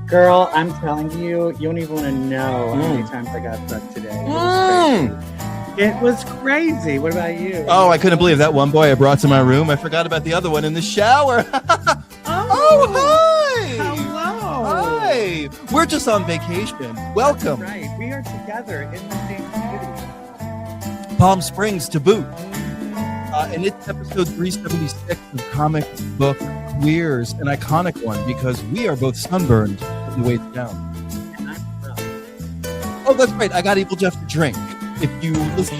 Girl, I'm telling you, you don't even want to know how many times I got fucked today. It was crazy. What about you? Oh, I couldn't believe that one boy I brought to my room. I forgot about the other one in the shower. Oh, hi. Hello. Hi. We're just on vacation. Welcome. That's right. We are together in the same city. Palm Springs to boot. And it's episode 376 of Comic Book Queers, an iconic one because we are both sunburned on the way down. Oh, that's right. I got EvilJeff to drink. If you listen.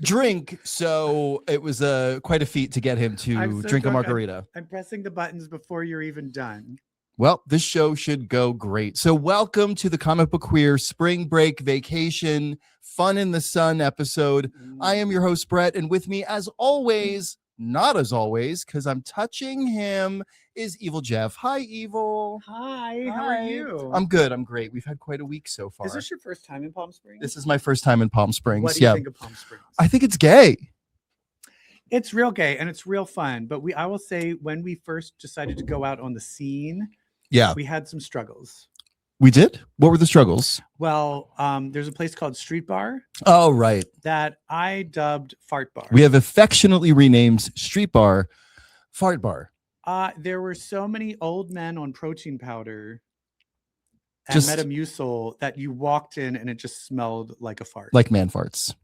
Drink, so it was quite a feat to get him to drink a margarita. I'm pressing the buttons before you're even done. Well, this show should go great. So welcome to the Comic Book Queer Spring Break Vacation Fun in the Sun episode. I am your host, Brett, and with me, as always, not as always, because I'm touching him, is EvilJeff. Hi, Evil. Hi, how are you? I'm good. I'm great. We've had quite a week so far. Is this your first time in Palm Springs? This is my first time in Palm Springs. What do you think of Palm Springs? I think it's gay. It's real gay and it's real fun. But I will say, when we first decided to go out on the scene, we had some struggles. We did? What were the struggles? Well, there's a place called Street Bar. Oh, right. That I dubbed Fart Bar. We have affectionately renamed Street Bar Fart Bar. There were so many old men on protein powder and Metamucil that you walked in and it just smelled like a fart. Like man farts.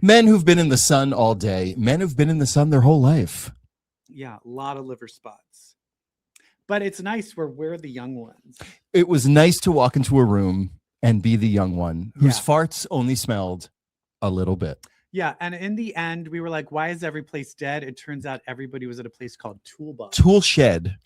Men who've been in the sun all day. Men who've been in the sun their whole life. Yeah, a lot of liver spots. But it's nice we're the young ones. It was nice to walk into a room and be the young one whose farts only smelled a little bit. Yeah, and in the end, we were like, why is every place dead? It turns out everybody was at a place called Tool Shed.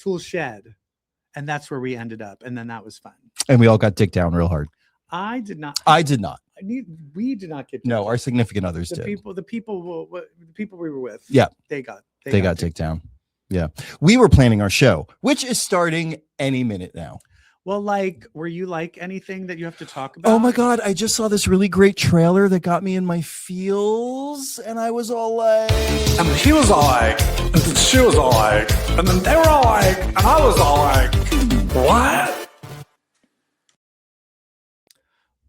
And that's where we ended up. And then that was fun. And we all got dicked down real hard. I did not. I did not. We did not get dicked No, down. our significant others the did. The people we were with. Yeah. They got dicked down. Yeah. We were planning our show, which is starting any minute now. Well, were you like anything that you have to talk about? Oh my God, I just saw this really great trailer that got me in my feels, and I was all like... And he was all like, and then she was all like, and then they were all like, and I was all like, what?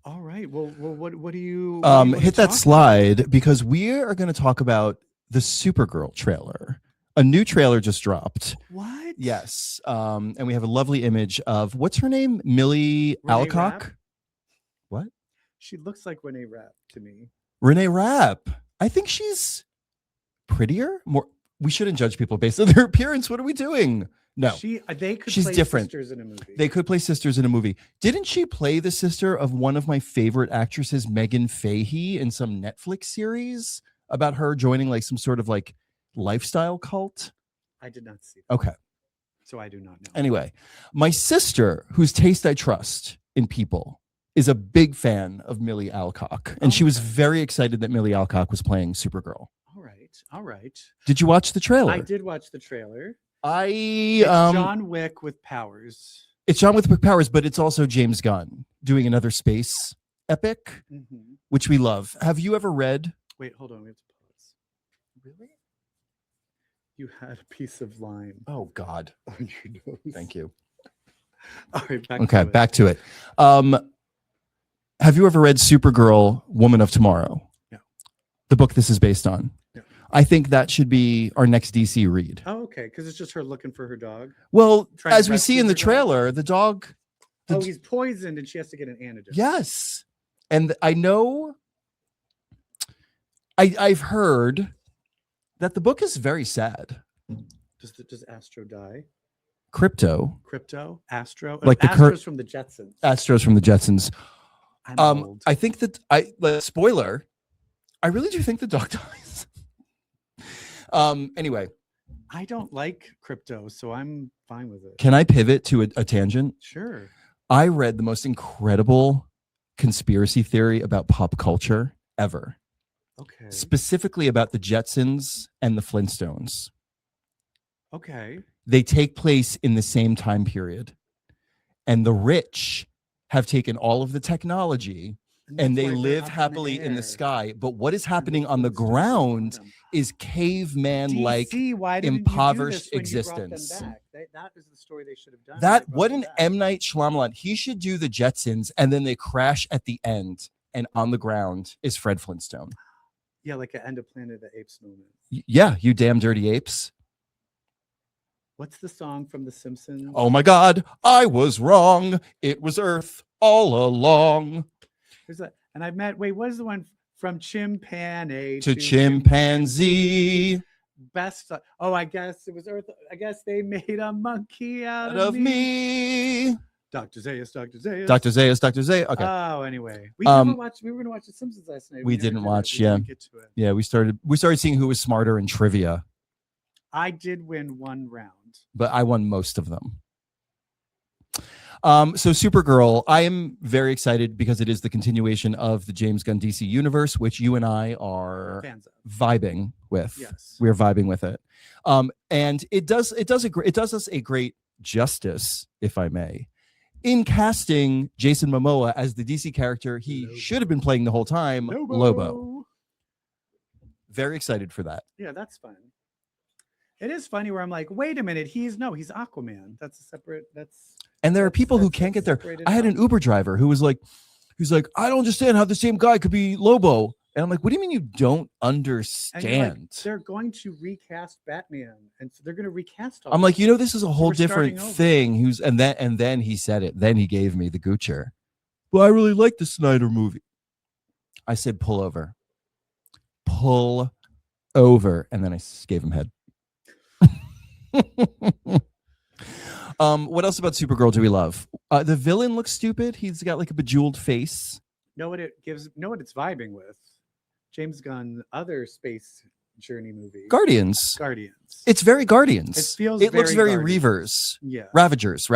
All right, well what do you... hit that slide, because we are going to talk about the Supergirl trailer. A new trailer just dropped. What? Yes. And we have a lovely image of, what's her name? Millie Alcock? Rapp? What? She looks like Renee Rapp to me. Renee Rapp. I think she's prettier. More. We shouldn't judge people based on their appearance. What are we doing? No. They could She's play different. sisters in a movie. They could play sisters in a movie. Didn't she play the sister of one of my favorite actresses, Megan Fahey, in some Netflix series about her joining some sort of lifestyle cult? I did not see that. Okay. So I do not know. Anyway, my sister, whose taste I trust in people, is a big fan of Millie Alcock. And she was very excited that Millie Alcock was playing Supergirl. All right. Did you watch the trailer? I did watch the trailer. It's John Wick with powers. It's John Wick with powers, but it's also James Gunn doing another space epic, which we love. Have you ever read? Wait, hold on. We have to pause. Really? You had a piece of lime. Oh, God. On your nose. Thank you. All right, back to it. Have you ever read Supergirl, Woman of Tomorrow? No. The book this is based on? No. I think that should be our next DC read. Oh, okay, because it's just her looking for her dog. Well, as we see in the trailer, the dog... he's poisoned and she has to get an antidote. Yes. And I know... I've heard that the book is very sad. Does Astro die? Crypto, Astro, Astro's from the Jetsons. Astro's from the Jetsons. I'm old. I think that spoiler. I really do think the dog dies. Anyway, I don't like crypto, so I'm fine with it. Can I pivot to a tangent? Sure. I read the most incredible conspiracy theory about pop culture ever. Okay. Specifically about the Jetsons and the Flintstones. Okay. They take place in the same time period. And the rich have taken all of the technology and that's they why they're live up happily in the air. sky. But what is And the happening on the Flintstones don't want ground them. is caveman-like DC, why didn't impoverished you do this when you brought them existence. back? That is the story they should have done. when That they brought what them an back. M. Night Shyamalan. He should do the Jetsons and then they crash at the end, and on the ground is Fred Flintstone. Yeah, like an End of Planet of the Apes moment. Yeah, you damn dirty apes. What's the song from The Simpsons? Oh my God, I was wrong. It was Earth all along. There's a, and I met. Wait, what is the one from chimpanzee To chimpanzee Best. Oh, I guess it was Earth. I guess they made a monkey out of me. Dr. Zaius, Dr. Zaius. Dr. Zaius, Dr. Zaius. Okay. Oh, anyway, we Um, never watched. We were going to watch The Simpsons last night. we never didn't did it. watch, We yeah. didn't get to it. Yeah, we started seeing who was smarter in trivia, I did win one round. but I won most of them. So Supergirl, I am very excited because it is the continuation of the James Gunn DC universe, which you and I are Fans of. vibing with. Yes. We're vibing with it. And it does us a great justice, if I may, in casting Jason Momoa as the DC character he Lobo. should have been playing the whole time, Lobo. Very excited for that. Yeah, that's fun. It is funny where I'm like, wait a minute, he's Aquaman. That's a separate. And there are That's- people who that's- can't get that's there. separated I had out. an Uber driver who was like, I don't understand how the same guy could be Lobo. And I'm like, what do you mean you don't And you're like, understand? they're going to recast Batman, and so they're going to recast. All I'm like, this is a whole we're starting different over. thing. And then he said it. Then he gave me the Goocher. Well, I really like the Snyder movie. I said, pull over. Pull over. And then I gave him head. What else about Supergirl do we love? The villain looks stupid. He's got like a bejeweled face. Know what it's vibing with? James Gunn, other space journey movie, Guardians. Guardians. It's very Guardians. It looks very Guardians. Reavers. Yeah. Ravagers,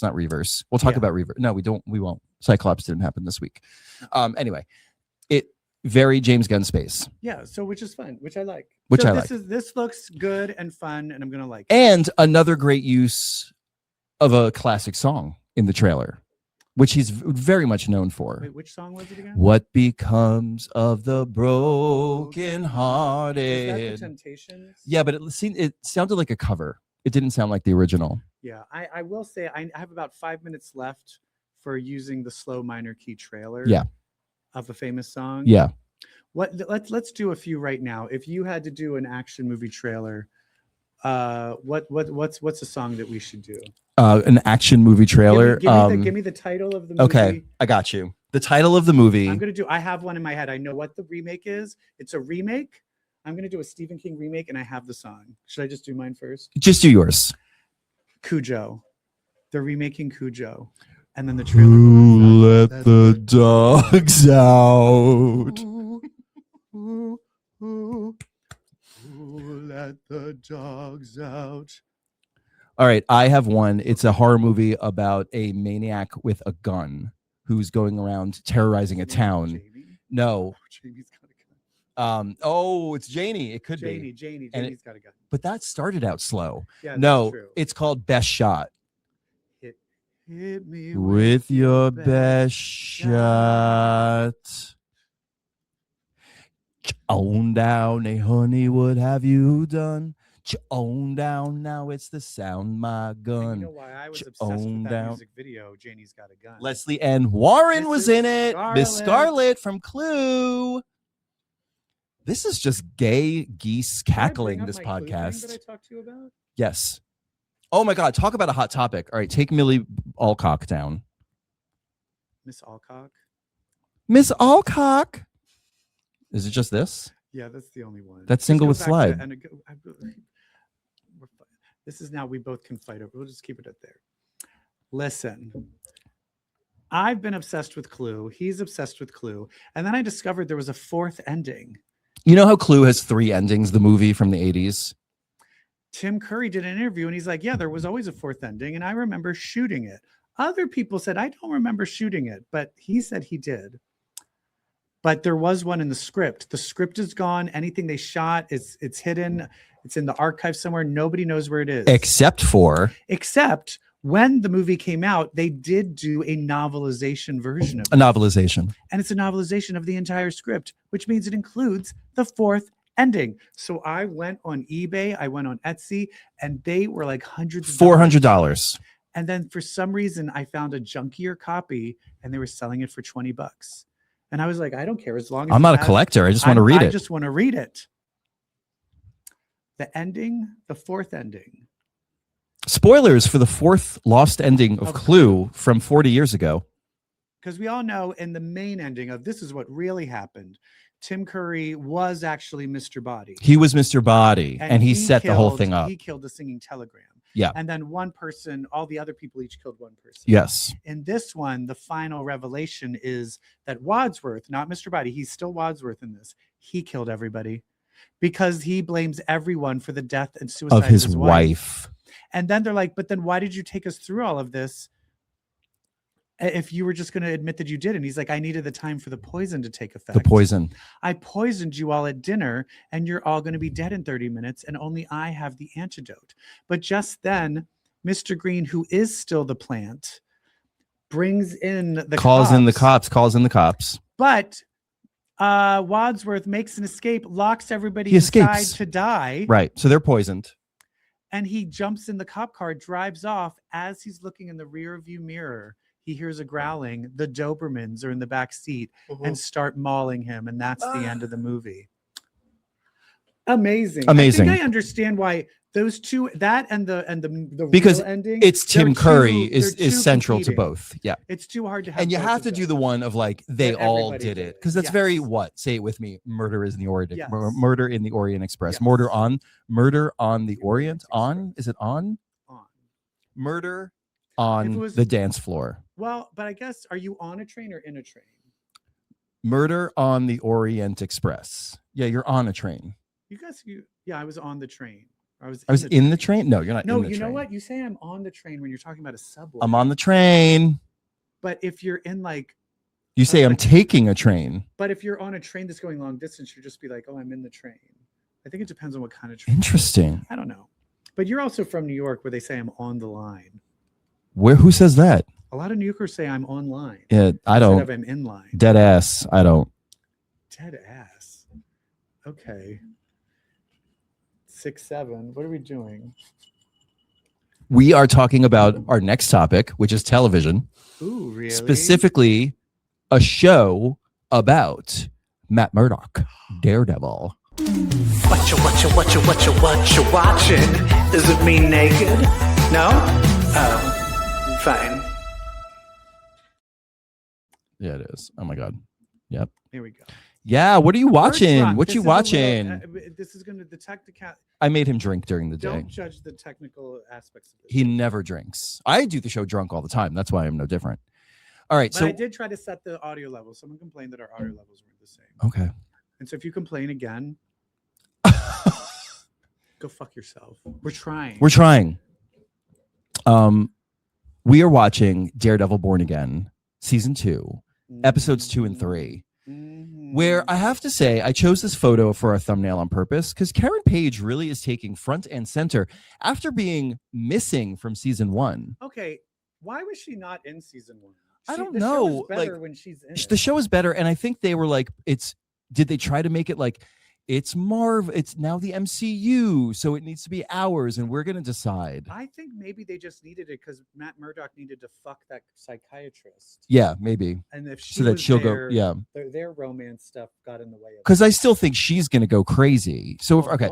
not Reavers. We'll talk Yeah. about Reaver. No, we won't. Cyclops didn't happen this week. Anyway, it very James Gunn space. Yeah. So which is fun, which I like. Which so I this like. This looks good and fun, and I'm gonna like it. And another great use of a classic song in the trailer, which he's very much known for. Wait, which song was it again? What becomes of the broken Is that hearted? the Temptations? Yeah, but it sounded like a cover. It didn't sound like the original. Yeah. I will say I have about 5 minutes left for using the slow minor key trailer. Yeah. Of a famous song. Yeah. Let's do a few right now. If you had to do an action movie trailer, what's a song that we should do? An action movie trailer. Give me the title of the movie. Okay, I got you. The title of the movie. I have one in my head. I know what the remake is. It's a remake. I'm gonna do a Stephen King remake, and I have the song. Should I just do mine first? Just do yours. Cujo. They're remaking Cujo, and then the trailer. Who let the dogs out? Who let the dogs out? All right, I have one. It's a horror movie about a maniac with a gun who's going around terrorizing a town. Jamie? No. Jamie's got a gun. It's Janie. It could be. Janie's got a gun. But that started out slow. Yeah, No, that's true. it's called Best Shot. Hit me With your best shot. On down, hey honey, what have you done? On down, now it's the sound my And gun. you know why I was obsessed Own with that down. music video? Janie's got a gun. Leslie Ann Warren This was is in it. Miss Scarlet. Scarlet from Clue. This is just gay geese Did I bring cackling up this my Clue thing podcast. that I talked to you about? Yes. Oh my God. Talk about a hot topic. All right. Take Millie Alcock down. Miss Alcock. Miss Alcock. Is it just this? Yeah, that's the only one. That Just single go with back to Slide. This is now we both can fight over. We'll just keep it at there. Listen, I've been obsessed with Clue. He's obsessed with Clue. And then I discovered there was a fourth ending. You know how Clue has 3 endings, the movie from the 80s? Tim Curry did an interview and he's like, yeah, there was always a fourth ending. And I remember shooting it. Other people said, I don't remember shooting it, but he said he did. But there was one in the script. The script is gone. Anything they shot, it's hidden. It's in the archive somewhere. Nobody knows where it is. Except for Except when the movie came out, they did do a novelization version of it. A novelization. And it's a novelization of the entire script, which means it includes the fourth ending. So I went on eBay, I went on Etsy, and they were like hundreds of $400. And then for some reason, I found a junkier copy and they were selling it for $20. And I was like, I don't care as long as I'm not a collector. I just want to read it. I just want to read it. The ending, the fourth ending. Spoilers for the fourth lost ending of Clue from 40 years ago. Because we all know in the main ending of This Is What Really Happened, Tim Curry was actually Mr. Body. He was Mr. Body, and he set the whole thing up. He killed the singing telegram. Yeah. And then one person, all the other people each killed one person. Yes. In this one, the final revelation is that Wadsworth, not Mr. Body, he's still Wadsworth in this. He killed everybody because he blames everyone for the death and suicide Of his wife. And then they're like, but then why did you take us through all of this if you were just going to admit that you did? And he's like, I needed the time for the poison to take effect. The poison. I poisoned you all at dinner and you're all going to be dead in 30 minutes and only I have the antidote. But just then, Mr. Green, who is still the plant, brings in the calls in the cops. But Wadsworth makes an escape, locks everybody inside to die. Right. So they're poisoned. And he jumps in the cop car, drives off. As he's looking in the rear view mirror, he hears a growling. The Dobermans are in the back seat and start mauling him. And that's the end of the movie. Amazing. I think I understand why those two, that and the because real ending, it's Tim Curry is central to both. Yeah. It's too hard to have. And you have to do the one of like, they all did it. Because that's very say it with me. Murder is in the Orient. Yes. Murder in the Orient Express. Yes. Murder on the Orient. On? Is it on? On. Murder on the dance floor. Well, but I guess, are you on a train or in a train? Murder on the Orient Express. Yeah, you're on a train. Yeah, I was on the train. I was in the train. No, you're not. No, in the you train. know what? You say I'm on the train when you're talking about a subway. I'm on the train. But if you're in you say I'm taking a train. But if you're on a train that's going long distance, you just be like, oh, I'm in the train. I think it depends on what kind of train. Interesting. I don't know. But you're also from New York, where they say I'm on the line. Who says that? A lot of New Yorkers say I'm online. Yeah, I don't. Instead of I'm in line. Dead ass. I don't. Dead ass. Okay. 6-7. What are we doing? We are talking about our next topic, which is television. Ooh, really? Specifically, a show about Matt Murdock, Daredevil. What you watching? Is it me naked? No? Oh, fine. Yeah, it is. Oh my God. Yep. Here we go. Yeah. What are you watching? What you watching? This is going to detect the cat. I made him drink during the day. Don't judge the technical aspects of it. He never drinks. I do the show drunk all the time. That's why I'm no different. All right. But So I did try to set the audio level. Someone complained that our audio levels weren't the same. okay. And so if you complain again, go fuck yourself. We're trying. We're trying. We are watching Daredevil Born Again, season 2, episodes 2 and 3. Where I have to say, I chose this photo for our thumbnail on purpose because Karen Page really is taking front and center after being missing from season 1. Okay, why was she not in season 1? I don't know. The show is better when she's in it. The show is better, and I think they were like, did they try to make it like it's now the MCU, so it needs to be ours, and we're gonna decide. I think maybe they just needed it because Matt Murdock needed to fuck that psychiatrist. Yeah, maybe. And if she so that she'll there, go, yeah. Their romance stuff got in the way of it. Because I still think she's gonna go crazy. So okay,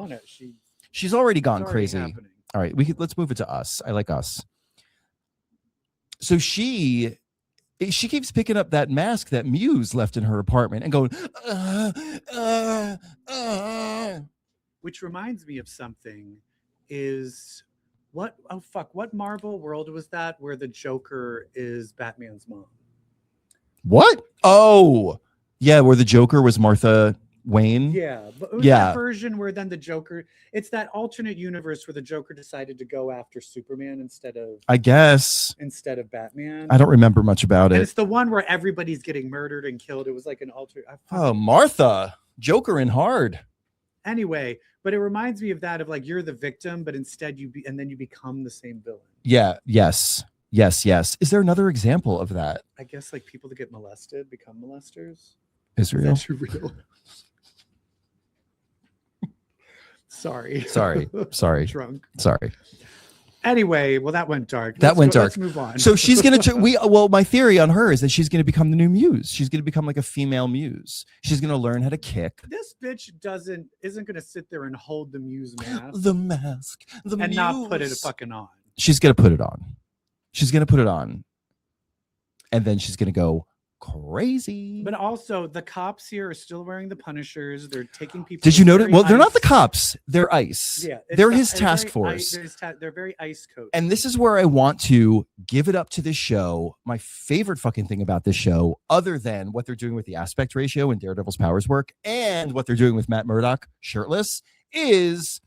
she's already gone crazy. Happening. All right, let's move it to us. I like us. So she keeps picking up that mask that Muse left in her apartment and going, Which reminds me of something is what Marvel world was that where the Joker is Batman's mom? What? Oh, yeah, where the Joker was Martha Wayne. Yeah, but it was that version where then the Joker, it's that alternate universe where the Joker decided to go after Superman instead of Batman. I don't remember much about and it. It's the one where everybody's getting murdered and killed. It was like an alter. Oh, Martha, Joker in Hard. Anyway, but it reminds me of that of like you're the victim, but instead and then you become the same villain. Yeah. Yes. Is there another example of that? I guess like people that get molested become molesters. Israel. That's real. Sorry. Drunk. Sorry. Anyway, well, that went dark. Let's move on. So she's gonna. My theory on her is that she's gonna become the new muse. She's gonna become like a female muse. She's gonna learn how to kick. This bitch isn't gonna sit there and hold the muse mask. The mask. And muse. not put it fucking on. She's gonna put it on. And then she's gonna go crazy. But also, the cops here are still wearing the Punishers. They're taking people. Did you notice? Well, they're not the cops. They're ICE. Yeah, they're his task force. They're very ICE codes. And this is where I want to give it up to this show. My favorite fucking thing about this show, other than what they're doing with the aspect ratio and Daredevil's powers work, and what they're doing with Matt Murdock shirtless, is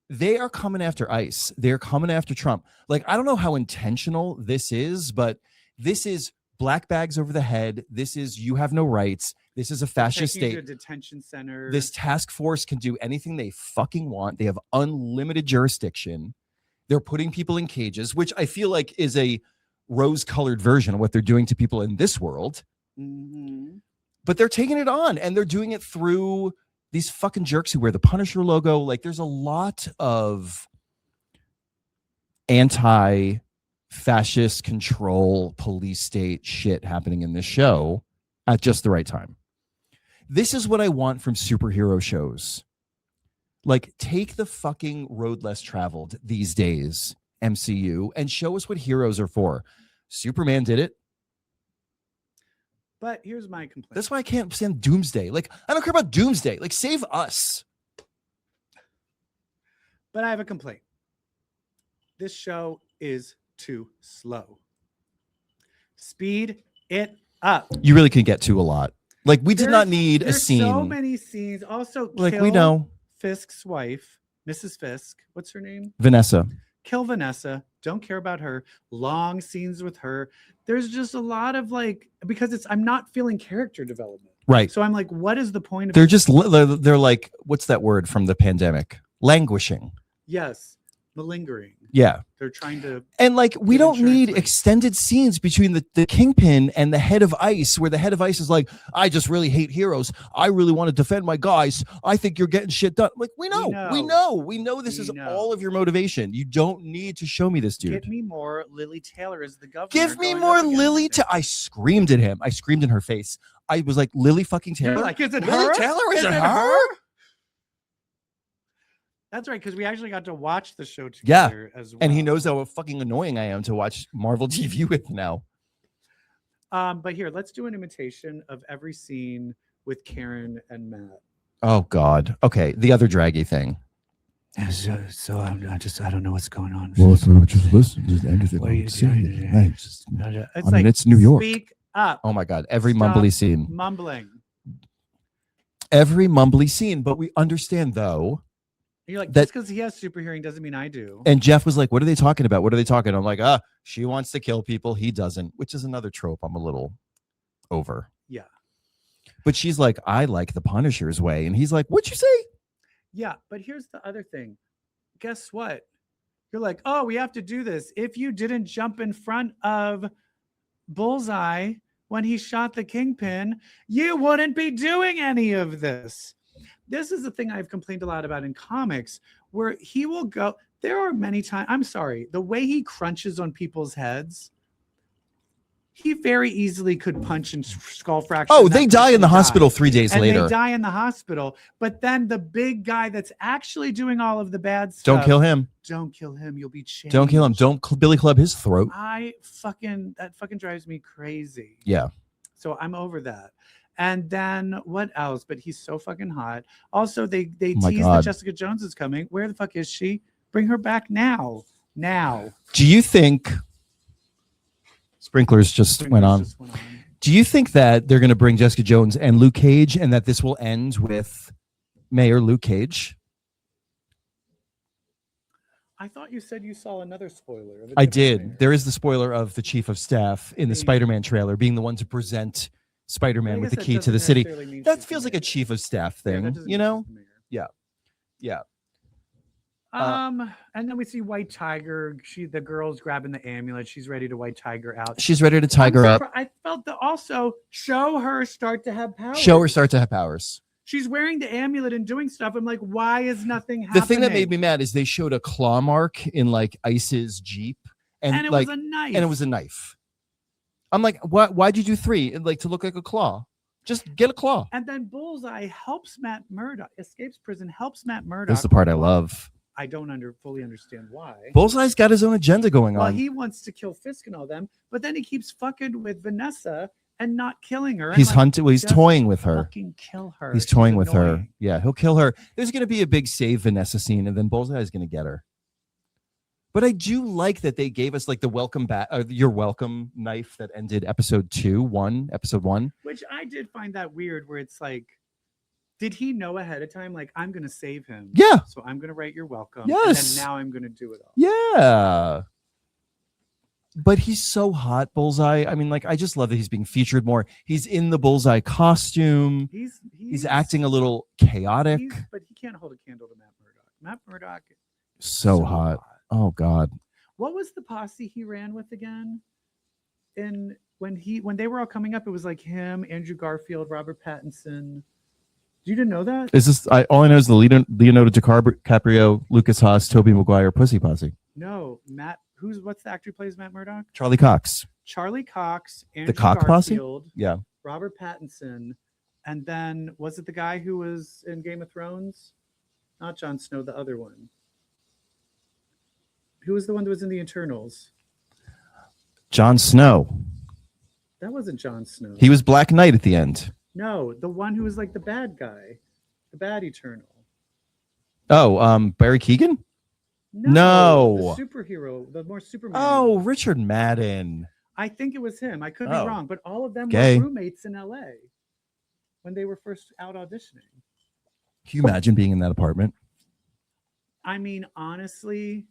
they are coming after ICE. They're coming after Trump. Like, I don't know how intentional this is, but this is black bags over the head. This is you have no rights. This is a fascist state. A detention center. This task force can do anything they fucking want. They have unlimited jurisdiction. They're putting people in cages, which I feel like is a rose-colored version of what they're doing to people in this world. Mm-hmm. But they're taking it on, and they're doing it through these fucking jerks who wear the Punisher logo. Like, there's a lot of anti-fascist control police state shit happening in this show at just the right time. This is what I want from superhero shows. Like, take the fucking road less traveled these days, MCU, and show us what heroes are for. Superman did it. But here's my complaint. That's why I can't stand Doomsday. Like, I don't care about Doomsday. Like, save us. But I have a complaint. This show is too slow. Speed it up. You really can get to a lot. Like, we did not need a scene. So many scenes. Also, like, we know Fisk's wife, Mrs. Fisk. What's her name? Vanessa. Kill Vanessa. Don't care about her. Long scenes with her. There's just a lot of like, because I'm not feeling character development. Right. So I'm like, what is the point of They're just, they're like, what's that word from the pandemic? Languishing. Yes. Malingering. Yeah. They're trying to. And like, we don't need extended scenes between the Kingpin and the head of ICE, where the head of ICE is like, I just really hate heroes. I really want to defend my guys. I think you're getting shit done. Like, we know this is all of your motivation. You don't need to show me this, dude. Give me more Lily Taylor as the governor. Give me more Lily Taylor. I screamed at him. I screamed in her face. I was like, Lily fucking Taylor. You're like, is it Lily her? Taylor? Is it her? That's right, because we actually got to watch the show together as well. And he knows how fucking annoying I am to watch Marvel TV with now. But here, let's do an imitation of every scene with Karen and Matt. Oh God. Okay, the other draggy thing. So I don't know what's going on. Well, so just listen. Just anything. What are you doing? It's New York. Speak up. Oh my God. Every Stop mumbly scene. Mumbling. Every mumbly scene. But we understand though. You're like, just because he has super hearing doesn't mean I do. And Jeff was like, what are they talking about? What are they talking? I'm like, she wants to kill people. He doesn't, which is another trope I'm a little over. Yeah. But she's like, I like the Punisher's way. And he's like, what'd you say? Yeah. But here's the other thing. Guess what? You're like, oh, we have to do this. If you didn't jump in front of Bullseye when he shot the Kingpin, you wouldn't be doing any of this. This is the thing I've complained a lot about in comics, where he will go. There are many times, I'm sorry, the way he crunches on people's heads, he very easily could punch and skull fracture. Oh, they die in the hospital 3 days later. They die in the hospital. But then the big guy that's actually doing all of the bad stuff. Don't kill him. Don't kill him. You'll be changed. Don't kill him. Don't Billy Club his throat. That fucking drives me crazy. Yeah. So I'm over that. And then what else? But he's so fucking hot. Also, they tease that Jessica Jones is coming. Where the fuck is she? Bring her back now. Now. Do you think sprinklers just went on? Do you think that they're going to bring Jessica Jones and Luke Cage, and that this will end with Mayor Luke Cage? I thought you said you saw another spoiler. I did. There is the spoiler of the chief of staff in the Spider-Man trailer being the one to present Spider-Man with the key to the city. That feels like a chief of staff thing, you know? Yeah. And then we see White Tiger. The girl's grabbing the amulet. She's ready to White Tiger out. She's ready to tiger up. I felt that also show her start to have powers. Show her start to have powers. She's wearing the amulet and doing stuff. I'm like, why is nothing happening? The thing that made me mad is they showed a claw mark in like Ice's Jeep, and it like, was a knife. and it was a knife. I'm like, why'd you do 3? Like to look like a claw? Just get a claw. And then Bullseye helps Matt Murdock, escapes prison, helps Matt Murdock. That's the part I love. I don't fully understand why. Bullseye's got his own agenda going Well, on. he wants to kill Fisk and all them, but then he keeps fucking with Vanessa and not killing her. He's like, hunting. Well, he's toying with her. Fucking kill her. He's She's toying with her. annoying. Yeah, he'll kill her. There's going to be a big save Vanessa scene, and then Bullseye's going to get her. But I do like that they gave us like the welcome back, your welcome knife that ended episode 1. Which I did find that weird, where it's like, did he know ahead of time? Like, I'm going to save him. Yeah. So I'm going to write your welcome. Yes. And then now I'm going to do it all. Yeah. But he's so hot, Bullseye. I mean, like, I just love that he's being featured more. He's in the Bullseye costume. He's acting a little chaotic. But he can't hold a candle to Matt Murdock. Matt Murdock. So hot. Oh God. What was the posse he ran with again? When they were all coming up, it was like him, Andrew Garfield, Robert Pattinson. You didn't know that? Is this? All I know is the Leonardo DiCaprio, Lucas Haas, Tobey Maguire, Pussy Posse. No, Matt. What's the actor who plays Matt Murdock? Charlie Cox. Charlie Cox. Andrew The Cock Garfield, Posse. Yeah. Robert Pattinson, and then was it the guy who was in Game of Thrones? Not Jon Snow, the other one. Who was the one that was in the Eternals? Jon Snow. That wasn't Jon Snow. He was Black Knight at the end. No, the one who was like the bad guy, the bad Eternal. Oh, Barry Keoghan? No. The superhero, the more Superman. Oh, Richard Madden. I think it was him. I could be wrong, but all of them Gay. were roommates in LA when they were first out auditioning. Can you imagine being in that apartment? I mean, honestly,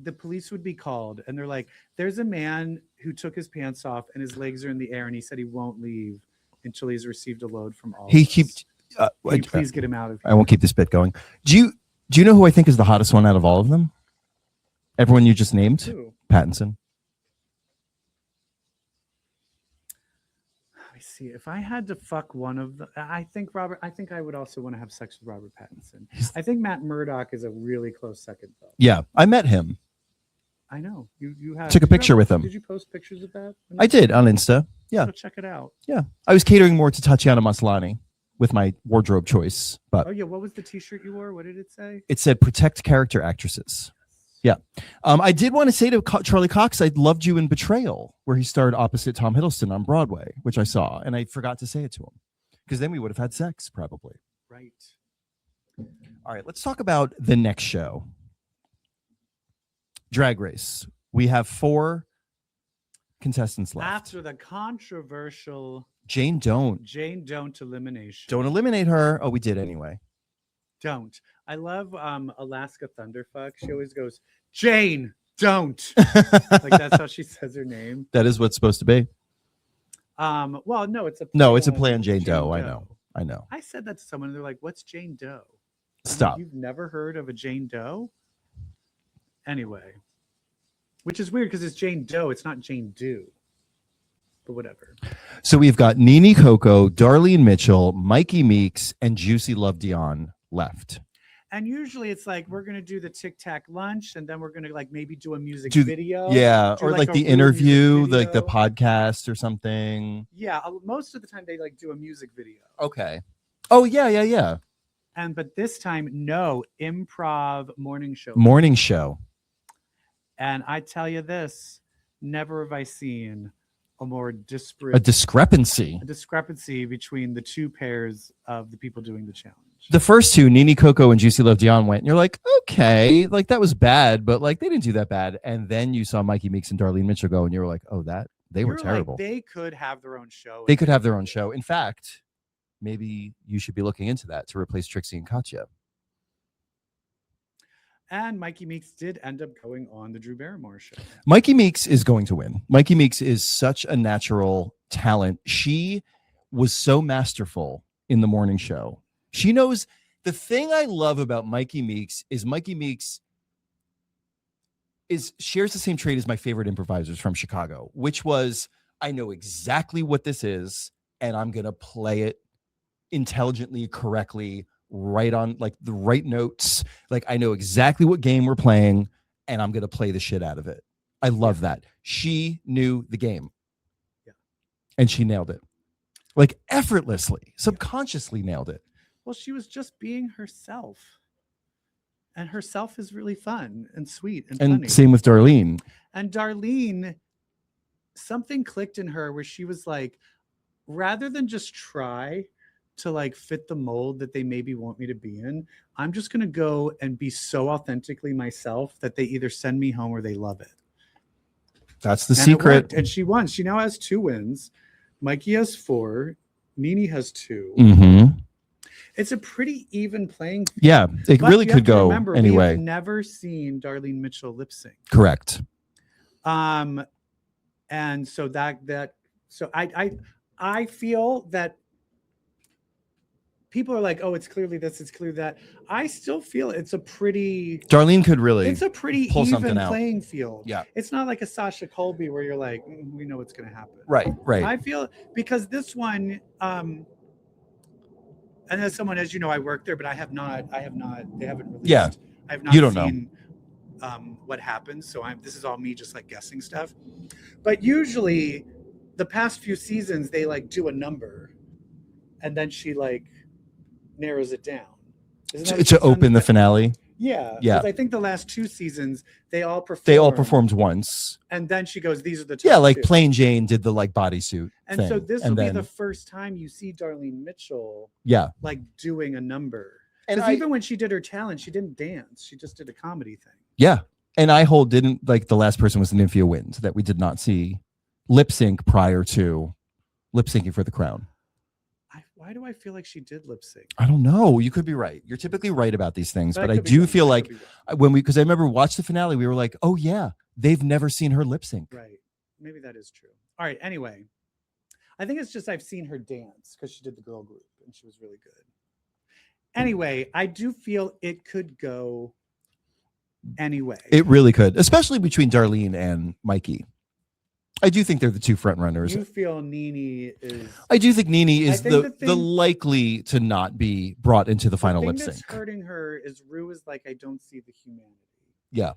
the police would be called and they're like, there's a man who took his pants off and his legs are in the air and he said he won't leave until he's received a load from all of us. Keeps Can you please get him out of here? I won't keep this bit going. Do you know who I think is the hottest one out of all of them? Everyone you just named? Who? Pattinson. Let me see. If I had to fuck one of them, I think I would also want to have sex with Robert Pattinson. I think Matt Murdock is a really close second though. Yeah, I met him. I know. You have Took a picture with him. Did you post pictures of that? I did on Insta. Yeah. Go check it out. Yeah. I was catering more to Tatiana Maslany with my wardrobe choice. But oh yeah, what was the t-shirt you wore? What did it say? It said protect character actresses. Yeah. I did want to say to Charlie Cox, I loved you in Betrayal, where he starred opposite Tom Hiddleston on Broadway, which I saw, and I forgot to say it to him because then we would have had sex probably. Right. All right, let's talk about the next show. Drag Race. We have 4 contestants left. After the controversial Jane Don't elimination. Don't eliminate her. Oh, we did anyway. Don't. I love Alaska Thunderfuck. She always goes, Jane, don't. Like that's how she says her name. That is what's supposed to be. Well, no, it's a play on Jane Doe. I know. I said that to someone and they're like, what's Jane Doe? Stop. You've never heard of a Jane Doe? Anyway. Which is weird because it's Jane Doe, it's not Jane Doe. But whatever. So we've got Nene Coco, Darlene Mitchell, Mikey Meeks, and Juicy Love Dion left. And usually it's like we're gonna do the Tic Tac lunch, and then we're gonna like maybe do a music video. Yeah, or like the real interview, music like the video. podcast or something. Yeah, most of the time they like do a music video. Okay. Oh yeah. But this time, no, improv morning show. Morning show. And I tell you this, never have I seen a more disparate discrepancy between the two pairs of the people doing the challenge. The first two, Nene Coco and Juicy Love Dion, went, and you're like, okay, like that was bad, but like they didn't do that bad. And then you saw Mikey Meeks and Darlene Mitchell go, and you were like, oh, they were terrible. Like, they could have their own show. They could have their own show. In fact, maybe you should be looking into that to replace Trixie and Katya. And Mikey Meeks did end up going on the Drew Barrymore show. Mikey Meeks is going to win. Mikey Meeks is such a natural talent. She was so masterful in the morning show. She knows The thing I love about Mikey Meeks is shares the same trait as my favorite improvisers from Chicago, which was, I know exactly what this is, and I'm going to play it intelligently, correctly, right on, like the right notes. Like, I know exactly what game we're playing, and I'm going to play the shit out of it. I love that. She knew the game. Yeah. And she nailed it. Like, effortlessly, subconsciously nailed it. Well, she was just being herself. And herself is really fun and sweet and funny. Same with Darlene. And Darlene, something clicked in her where she was like, rather than just try to like fit the mold that they maybe want me to be in, I'm just going to go and be so authentically myself that they either send me home or they love it. That's the secret. And she won. She now has 2 wins. Mikey has 4. Nene has 2. Mm-hmm. It's a pretty even playing field. Yeah, it really could go anyway. We've never seen Darlene Mitchell lip sync. Correct. And so I feel that people are like, oh, it's clearly this, it's clearly that. I still feel it's a pretty Darlene could really pull even playing field. Yeah. It's not like a Sasha Colby where you're like, we know what's gonna happen. Right. I feel because this one, and as someone, as you know, I work there, but I have not, they haven't released. Yeah. I have not you don't seen what happens. So this is all me just like guessing stuff. But usually the past few seasons, they like do a number and then she like narrows it down. To open the finale. Yeah. Yeah. I think the last 2 seasons, they all performed once. And then she goes, these are the top Yeah, like 2. Plain Jane did the like bodysuit And thing. so this will be the first time you see Darlene Mitchell like doing a number. Because even when she did her talent, she didn't dance. She just did a comedy thing. Yeah. And didn't like the last person was Nymphia Wind that we did not see lip sync prior to lip syncing for the crown. Why do I feel like she did lip sync? I don't know. You could be right. You're typically right about these things, but I do feel like because I remember watch the finale, we were like, oh yeah, they've never seen her lip sync. Right. Maybe that is true. All right. Anyway, I think it's just I've seen her dance because she did the girl group and she was really good. Anyway, I do feel it could go anyway. It really could, especially between Darlene and Mikey. I do think they're the 2 front runners. You feel Nene is... I do think Nene is the likely to not be brought into the final lip sync. The thing that's hurting her is Rue is like, I don't see the humanity. Yeah.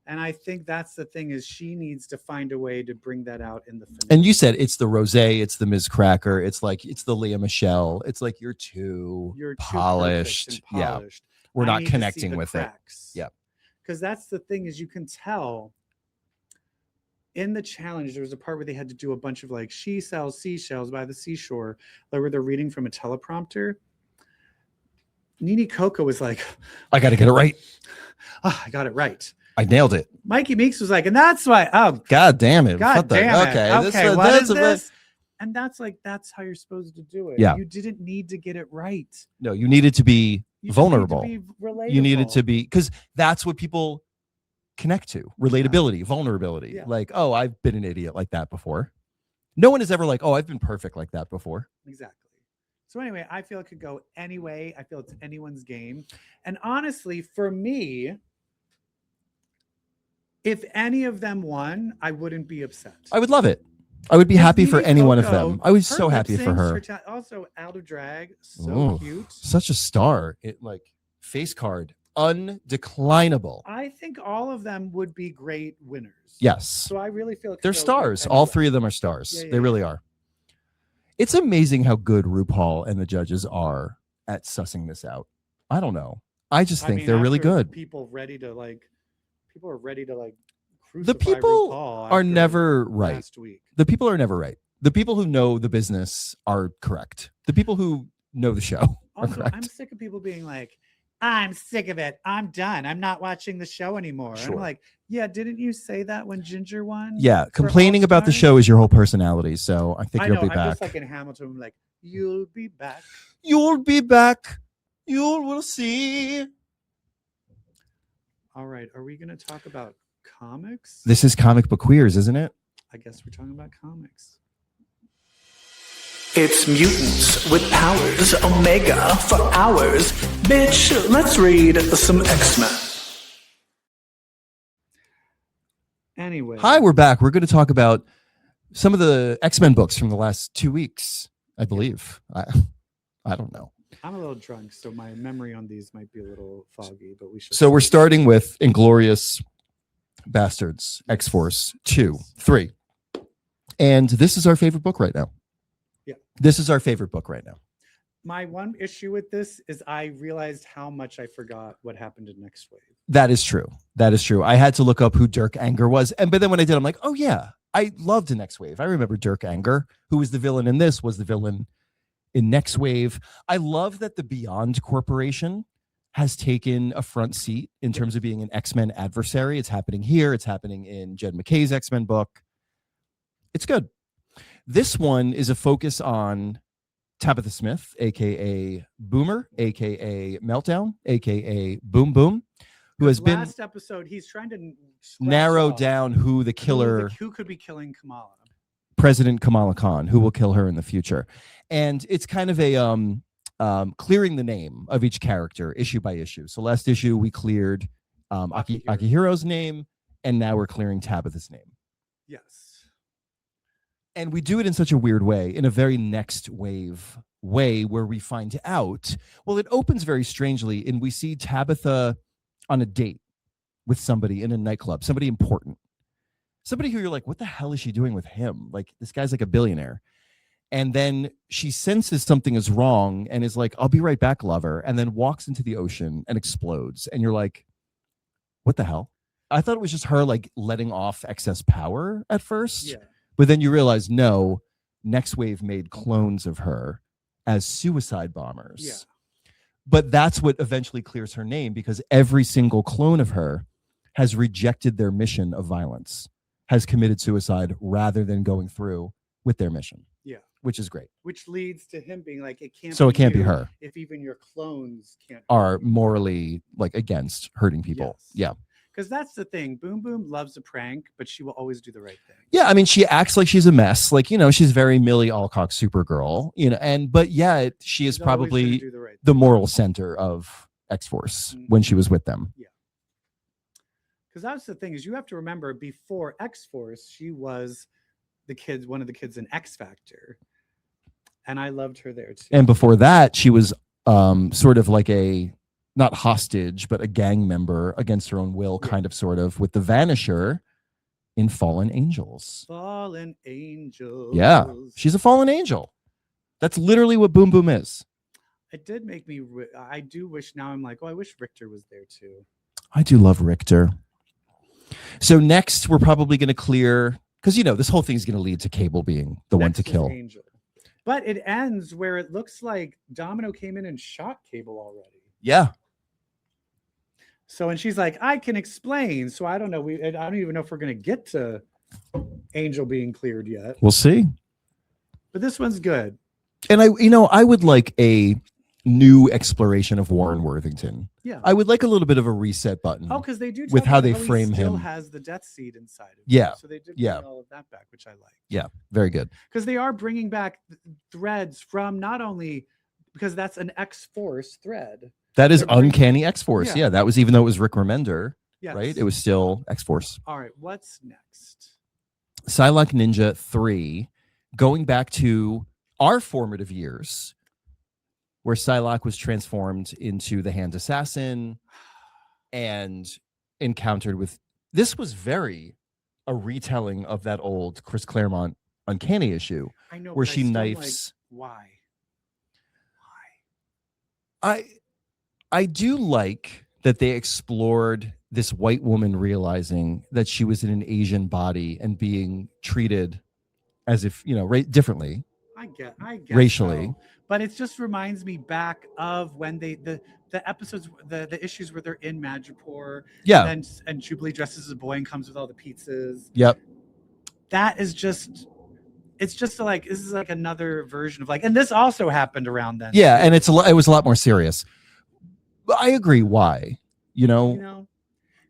And I think that's the thing is she needs to find a way to bring that out in the finale. And you said it's the Rosé, it's the Ms. Cracker, it's the Leah Michelle. It's like you're too polished. Yeah. We're not connecting with cracks. It. Yeah. Because that's the thing is you can tell in the challenge, there was a part where they had to do a bunch of like, she sells seashells by the seashore, like where they're reading from a teleprompter. Nene Coco was like, I got to get it right. Oh, I got it right. I nailed it. Mikey Meeks was like, and that's why, God damn it. God damn it. Okay, what is this? And that's how you're supposed to do it. Yeah. You didn't need to get it right. No, you needed to be vulnerable. You needed to be, because that's what people connect to. Relatability, vulnerability. Yeah. Like, oh, I've been an idiot like that before. No one is ever like, oh, I've been perfect like that before. Exactly. So anyway, I feel it could go anyway. I feel it's anyone's game. And honestly, for me, if any of them won, I wouldn't be upset. I would love it. I would be happy for any one of them. I was so happy for her. Also, out of drag, so cute. Such a star. It like face card, undeclinable. I think all of them would be great winners. Yes. So I really feel they're stars. All 3 of them are stars. They really are. It's amazing how good RuPaul and the judges are at sussing this out. I don't know. I just think they're really good. People are ready to like the people are never right. Last week. The people are never right. The people who know the business are correct. The people who know the show are correct. I'm sick of people being like, I'm sick of it. I'm done. I'm not watching the show anymore. Sure. I'm like, yeah, didn't you say that when Ginger won? Yeah, complaining about the show is your whole personality. So I think you'll be back. I'm just like in Hamilton, I'm like, you'll be back. You'll be back. You will see. All right. Are we going to talk about comics? This is Comic Book Queers, isn't it? I guess we're talking about comics. It's mutants with powers, Omega for hours. Bitch, let's read some X-Men. Anyway. Hi, we're back. We're going to talk about some of the X-Men books from the last 2 weeks, I believe. I don't know. I'm a little drunk, so my memory on these might be a little foggy, but we should. So we're starting with Inglorious Bastards, X-Force 2, 3. And this is our favorite book right now. Yeah. This is our favorite book right now. My one issue with this is I realized how much I forgot what happened in Next Wave. That is true. That is true. I had to look up who Dirk Anger was. But then when I did, I'm like, oh yeah, I loved the Next Wave. I remember Dirk Anger, who was the villain in this, was the villain in Next Wave. I love that the Beyond Corporation has taken a front seat in terms of being an X-Men adversary. It's happening here. It's happening in Jed McKay's X-Men book. It's good. This one is a focus on Tabitha Smith, aka Boomer, aka Meltdown, aka Boom Boom, who has been last episode. He's trying to narrow down who the killer, who could be killing Kamala. President Kamala Khan, who will kill her in the future. And it's kind of a clearing the name of each character issue by issue. So last issue we cleared Akihiro's name, and now we're clearing Tabitha's name. Yes. And we do it in such a weird way, in a very Next Wave way, where we find out, well, it opens very strangely, and we see Tabitha on a date with somebody in a nightclub, somebody important, somebody who you're like, what the hell is she doing with him? Like, this guy's like a billionaire. And then she senses something is wrong and is like, I'll be right back, lover, and then walks into the ocean and explodes. And you're like, what the hell? I thought it was just her like letting off excess power at first. Yeah. But then you realize, no, Next Wave made clones of her as suicide bombers. Yeah. But that's what eventually clears her name, because every single clone of her has rejected their mission of violence, has committed suicide rather than going through with their mission. Yeah. Which is great. Which leads to him being like, it can't be her. If even your clones are morally like against hurting people. Yes. Yeah. Because that's the thing. Boom Boom loves a prank, but she will always do the right thing. Yeah, I mean, she acts like she's a mess. Like, you know, she's very Millie Alcock Supergirl, you know, but yeah, she is probably the moral center of X-Force when she was with them. Yeah. Because that's the thing, is you have to remember, before X-Force, she was one of the kids in X Factor. And I loved her there too. And before that, she was sort of like not hostage, but a gang member against her own will, kind of, sort of, with the Vanisher in Fallen Angels. Fallen Angels. Yeah, she's a fallen angel. That's literally what Boom Boom is. It did make me, I do wish, now I'm like, oh, I wish Richter was there too. I do love Richter. So next, we're probably going to clear, because, you know, this whole thing is going to lead to Cable being the one to kill. Angel. But it ends where it looks like Domino came in and shot Cable already. Yeah. So, and she's like, I can explain. So I don't know. I don't even know if we're going to get to Angel being cleared yet. We'll see. But this one's good. And I would like a new exploration of Warren Worthington. Yeah. I would like a little bit of a reset button. Oh, because they do with how they frame him. Still has the death seed inside of him. Yeah. So they did bring all of that back, which I like. Yeah. Very good. Because they are bringing back threads from not only, because that's an X-Force thread. That is Uncanny X-Force. Yeah. That was, even though it was Rick Remender, yes. Right? It was still X-Force. All right. What's next? Psylocke Ninja 3, going back to our formative years, where Psylocke was transformed into the Hand Assassin and encountered with, this was very a retelling of that old Chris Claremont Uncanny issue. I know, where she knifes. Like, why? I do like that they explored this white woman realizing that she was in an Asian body and being treated as if, you know, differently. I guess racially. So. But it just reminds me back of when the episodes, the issues where they're in Madripoor. Yeah. And Jubilee dresses as a boy and comes with all the pizzas. Yep. That is just, it's just like, this is like another version of like, and this also happened around then. Yeah. And it was a lot more serious. But I agree. Why? You know,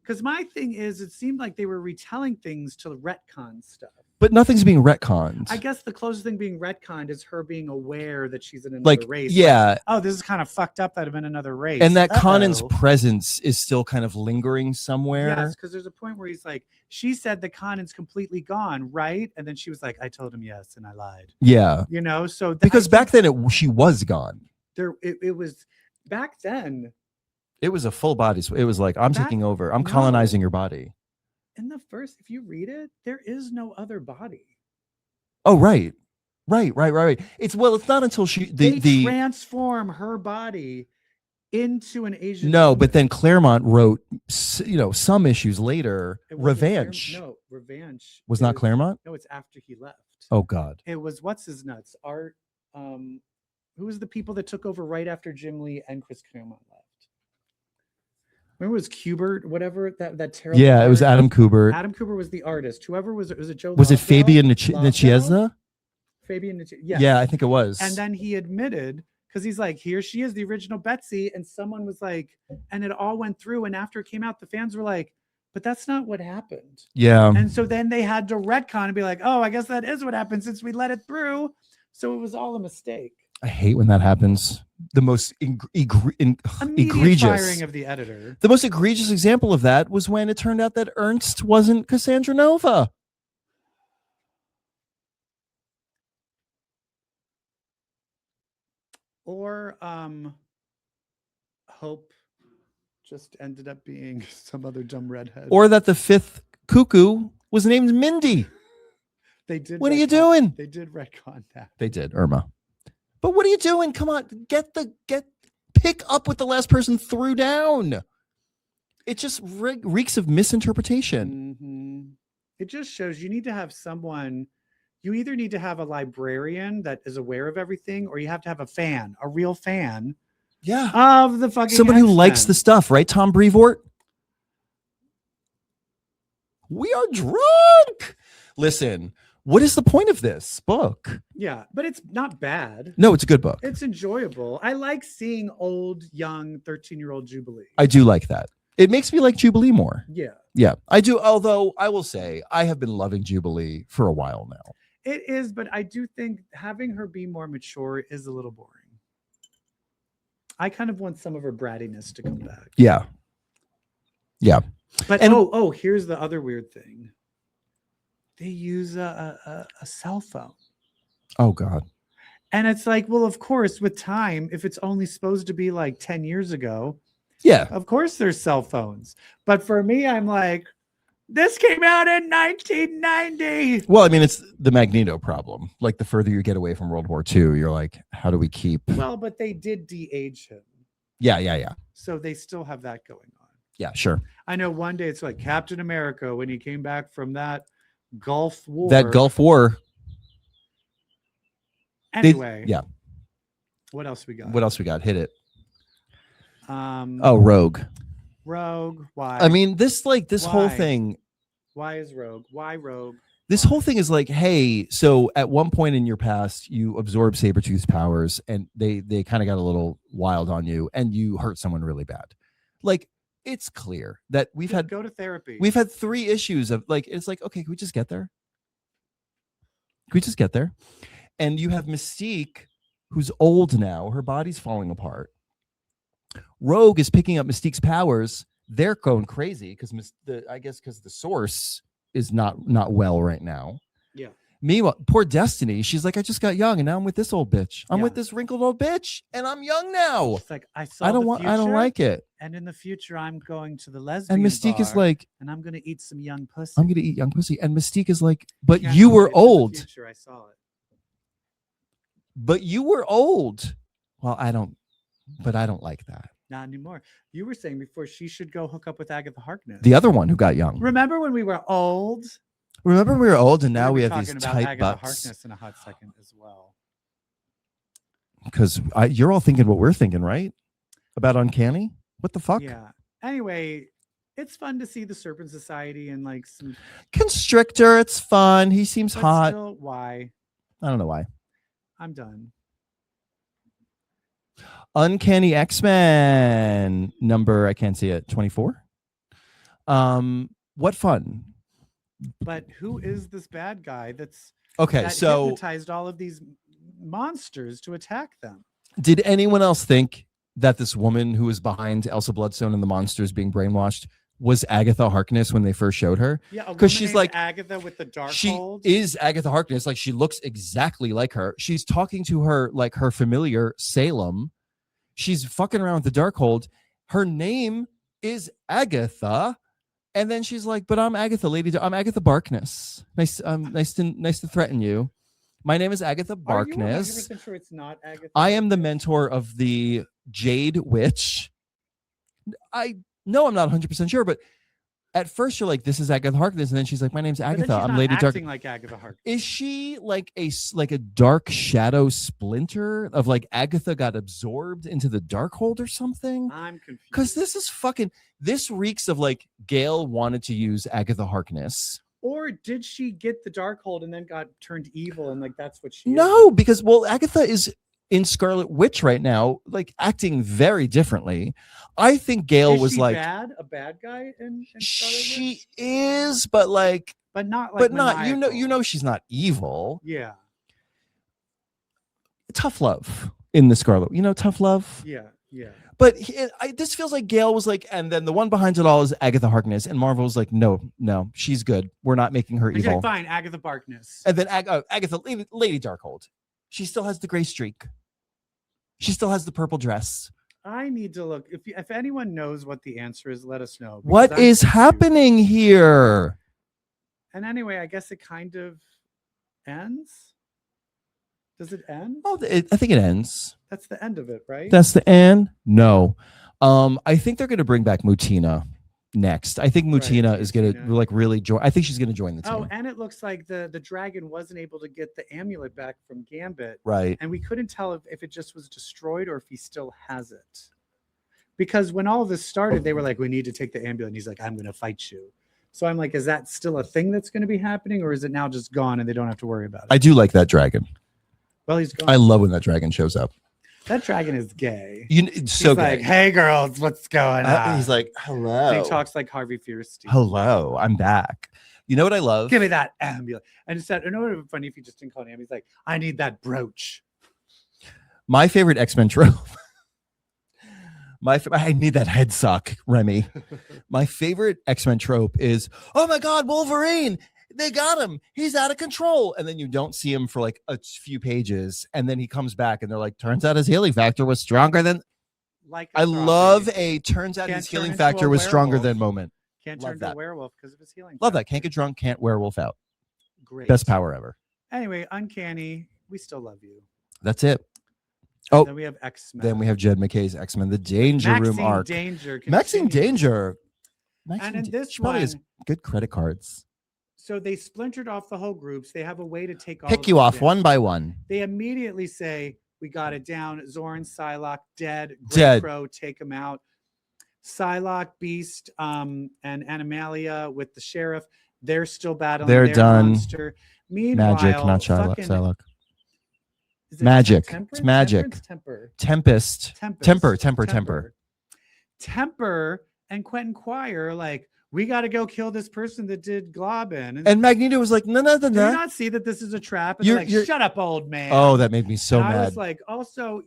because my thing is, it seemed like they were retelling things to retcon stuff. But nothing's being retconned. I guess the closest thing being retconned is her being aware that she's in another Like, race. yeah. Like, oh, this is kind of fucked up that I'm in another race. And that Conan's presence is still kind of lingering somewhere. Yes, because there's a point where he's like, she said that Conan's completely gone, right? And then she was like, I told him yes, and I lied. Yeah. You know, so because back then she was gone. It was back then. It was a full body. It was like, I'm taking over. I'm colonizing your body. In the first, if you read it, there is no other body. Oh, right. It's not until they transform her body into an Asian. No, woman. but then Claremont wrote, some issues later. Revenge. Revenge was not Claremont. No, it's after he left. Oh God. It was what's his nuts art. Who was the people that took over right after Jim Lee and Chris Claremont left? Remember, it was Kubert, whatever that terrible. Yeah, it was Adam Kubert. Adam Kubert was the artist. Whoever was it? Was it Joe? Was it Fabian Nicieza? Fabian Nicieza. Yes. Yeah, I think it was. And then he admitted, because he's like, here she is, the original Betsy, and someone was like, and it all went through. And after it came out, the fans were like, but that's not what happened. Yeah. And so then they had to retcon and be like, oh, I guess that is what happened since we let it through. So it was all a mistake. I hate when that happens. The most egregious firing of the editor. The most egregious example of that was when it turned out that Ernst wasn't Cassandra Nova. Or Hope just ended up being some other dumb redhead. Or that the fifth cuckoo was named Mindy. They did. What are you doing? They did retcon that. They did, Irma. But what are you doing? Come on, pick up what the last person threw down. It just reeks of misinterpretation. Mm-hmm. It just shows you need to have someone. You either need to have a librarian that is aware of everything, or you have to have a real fan. Yeah, of the fucking somebody X-Men. who likes the stuff, right? Tom Brevoort. We are drunk. Listen. What is the point of this book? Yeah, but it's not bad. No, it's a good book. It's enjoyable. I like seeing old, young, 13-year-old Jubilee. I do like that. It makes me like Jubilee more. Yeah. Yeah, I do. Although I will say I have been loving Jubilee for a while now. It is, but I do think having her be more mature is a little boring. I kind of want some of her brattiness to come back. Yeah. Yeah. But here's the other weird thing. They use a cell phone. Oh, God. And it's like, well, of course, with time, if it's only supposed to be like 10 years ago, yeah, of course there's cell phones. But for me, I'm like, this came out in 1990. Well, I mean, it's the Magneto problem. Like, the further you get away from World War II, you're like, how do we keep... Well, but they did de-age him. Yeah. So they still have that going on. Yeah, sure. I know one day it's like Captain America when he came back from that Gulf War. That Gulf War. Anyway. Yeah. What else we got? Hit it. Rogue. Why? I mean, this whole thing. Why is Rogue? Why Rogue? This whole thing is like, hey, so at one point in your past, you absorbed Sabretooth's powers and they kind of got a little wild on you and you hurt someone really bad. Like, it's clear that go to therapy. We've had 3 issues of like, it's like, okay, can we just get there? And you have Mystique, who's old now. Her body's falling apart. Rogue is picking up Mystique's powers. They're going crazy because because the source is not well right now. Yeah. Meanwhile, poor Destiny, she's like, I just got young and now I'm with this old bitch. I'm with this wrinkled old bitch and I'm young now. It's like I don't like it. And in the future, I'm going to the lesbian and Mystique bar, is like, and I'm gonna eat some young pussy. I'm gonna eat young pussy. And Mystique is like, but you were old. Future, I saw it. But you were old. Well, I don't like that. Not anymore. You were saying before she should go hook up with Agatha Harkness. The other one who got young. Remember when we were old? And now we have these about tight Agatha butts. Harkness in a hot second as well. Because you're all thinking what we're thinking, right? About Uncanny? What the fuck? Yeah. Anyway, it's fun to see the Serpent Society and like some Constrictor. It's fun. He seems hot. Still, why? I don't know why. I'm done. Uncanny X-Men number, I can't see it, 24. What fun. But who is this bad guy that so hypnotized all of these monsters to attack them? did anyone else think that this woman who was behind Elsa Bloodstone and the monsters being brainwashed was Agatha Harkness when they first showed her? Yeah, because she's like Agatha with the dark she hold. is Agatha Harkness. Like she looks exactly like her. She's talking to her like her familiar Salem. She's fucking around with the Darkhold. Her name is Agatha, and then she's like, "But I'm Agatha, I'm Agatha Barkness. Nice to threaten you. My name is Agatha Barkness. Are you 100% sure it's not Agatha? I am the mentor of the Jade Witch. I know I'm not 100% sure, but at first you're like, this is Agatha Harkness, and then she's like, my name's Agatha. I'm Lady Dark. Like Agatha Harkness. Is she like a dark shadow splinter of like Agatha got absorbed into the Darkhold or something? I'm confused. Because this reeks of like Gale wanted to use Agatha Harkness. Or did she get the Darkhold and then got turned evil and like that's what she No, because Agatha is in Scarlet Witch right now, like acting very differently. I think Gale was like a bad guy in Scarlet Witch? She is, but not you know she's not evil. Yeah. Tough love in the Scarlet, tough love. Yeah. But this feels like Gale was like, and then the one behind it all is Agatha Harkness, and Marvel was like, no, she's good. We're not making her evil. Like, fine, Agatha Harkness. And then Agatha, Lady Darkhold. She still has the gray streak. She still has the purple dress. I need to look. If anyone knows what the answer is, let us know. What is happening here? And anyway, I guess it kind of ends. Does it end? Oh, I think it ends. That's the end of it, right? That's the end? No. I think they're going to bring back Mutina next. I think Mutina is going to like really join. I think she's going to join the team. Oh, and it looks like the dragon wasn't able to get the amulet back from Gambit. Right. And we couldn't tell if it just was destroyed or if he still has it. Because when all of this started, they were like, we need to take the amulet. And he's like, I'm going to fight you. So I'm like, is that still a thing that's going to be happening? Or is it now just gone and they don't have to worry about it? I do like that dragon. Well, he's gone. I love when that dragon shows up. That dragon is gay. It's so he's gay. like, hey girls, what's going on? He's like, hello. And he talks like Harvey Fierstein. Hello, I'm back. You know what I love? Give me that amulet. And it said, you know what would be funny if you just didn't call it amulet? He's like, I need that brooch. My favorite X-Men trope. I need that head sock, Remy. My favorite X-Men trope is, oh my God, Wolverine. They got him. He's out of control. And then you don't see him for like a few pages. And then he comes back and they're like, turns out his healing factor was stronger than. I love turns out his healing factor was stronger than moment. Can't turn into a werewolf because of his healing factor. Love that. Can't get drunk, can't werewolf out. Great. Best power ever. Anyway, Uncanny. We still love you. That's it. And then we have X-Men. Then we have Jed McKay's X-Men, the Danger Room arc. Maxine Danger. And in this she probably has good credit cards. So they splintered off the whole groups. They have a way to pick you off one by one. They immediately say, we got it down. Zorn, Psylocke, dead. Crow, take him out. Psylocke, Beast, and Animalia with the sheriff. They're still battling. They're done. Monster. Meanwhile, Magic, not Psylocke. Magic. It's magic. Tempest. Temper and Quentin Quire are like, we got to go kill this person that did Globin. And Magneto was like, no. Do you not see that this is a trap? And you're like, shut up, old man. Oh, that made me so mad. I was like, also,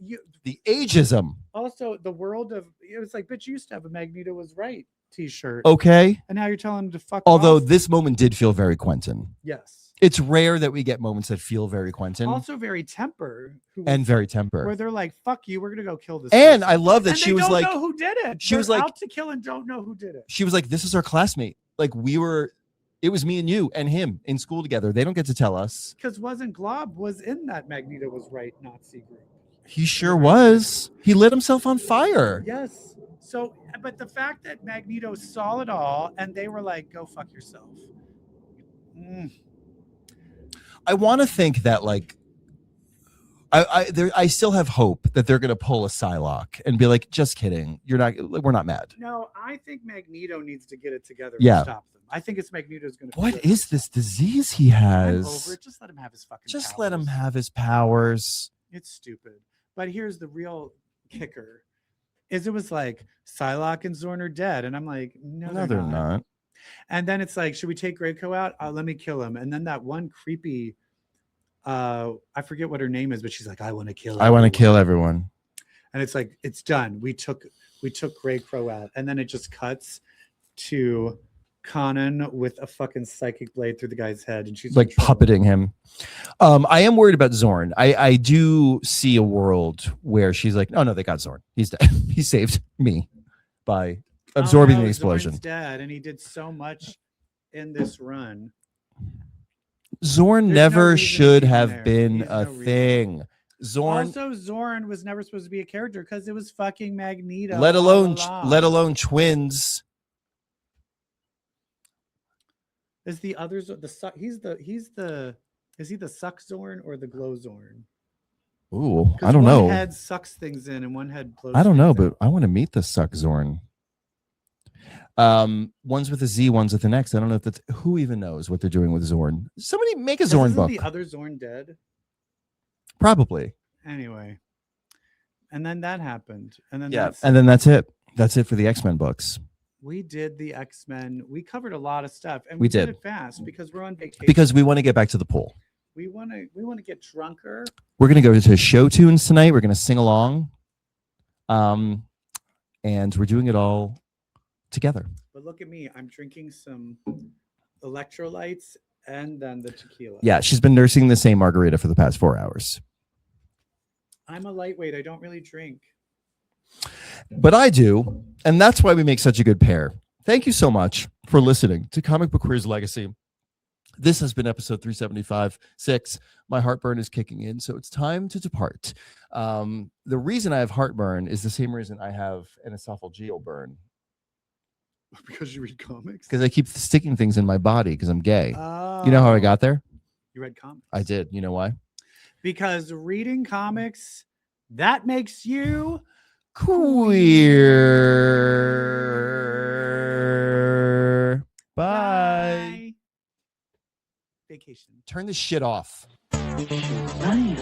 the ageism. Also, the world of, it was like, bitch, you used to have a Magneto was right t-shirt. Okay. And now you're telling him to fuck Although off. This moment did feel very Quentin. Yes. It's rare that we get moments that feel very Quentin. Also very Temper. Very Temper. Where they're like, fuck you, we're going to go kill this And person. I love that she was like. They don't know who did it. She was like. out to kill and don't know who did it. She was like, this is our classmate. Like it was me and you and him in school together. They don't get to tell us. Because wasn't Glob was in that Magneto was right Nazi group. He sure was. He lit himself on fire. Yes. So, but the fact that Magneto saw it all and they were like, go fuck yourself. I want to think that like I still have hope that they're going to pull a Psylocke and be like, just kidding. We're not mad. No, I think Magneto needs to get it together to stop them. I think it's Magneto's going to. What is this disease he has? I'm over it. Just let him have his fucking Just powers. let him have his powers. It's stupid. But here's the real kicker. It was like Psylocke and Zorn are dead. And I'm like, no, they're not. And then it's like, should we take Greyco out? Let me kill him. And then that one creepy, I forget what her name is, but she's like, I want to kill. I want to kill everyone. And it's like, it's done. We took Greyco out, and then it just cuts to Conan with a fucking psychic blade through the guy's head, and she's like puppeting him. I am worried about Zorn. I do see a world where she's like, oh no, they got Zorn. He's dead. He saved me by absorbing the explosion. Zorn's dead, and he did so much in this run. Zorn never should have been a thing. Zorn. Also, Zorn was never supposed to be a character because it was fucking Magneto. Let alone twins. Is the others is he the suck Zorn or the glow Zorn? Ooh, I don't know. One head sucks things in and one head blows. I don't know, but I want to meet the suck Zorn. One's with a Z, one's with an X. I don't know if that's who even knows what they're doing with Zorn. Somebody make a Zorn book. The other Zorn dead? Probably. Anyway, and then that happened, and then that's it. That's it for the X-Men books. We did the X-Men. We covered a lot of stuff, and we did it fast because we're on vacation. Because we want to get back to the pool. We want to get drunker. We're gonna go to show tunes tonight. We're gonna sing along, and we're doing it all together. But look at me. I'm drinking some electrolytes and then the tequila. Yeah, she's been nursing the same margarita for the past 4 hours. I'm a lightweight. I don't really drink. But I do, and that's why we make such a good pair. Thank you so much for listening to Comic Book Queer's Legacy. This has been episode 375-6. My heartburn is kicking in, so it's time to depart. The reason I have heartburn is the same reason I have an esophageal burn. Because you read comics? Because I keep sticking things in my body because I'm gay. Oh. You know how I got there? You read comics? I did. You know why? Because reading comics, that makes you queer. Bye. Vacation. Turn this shit off. Bye.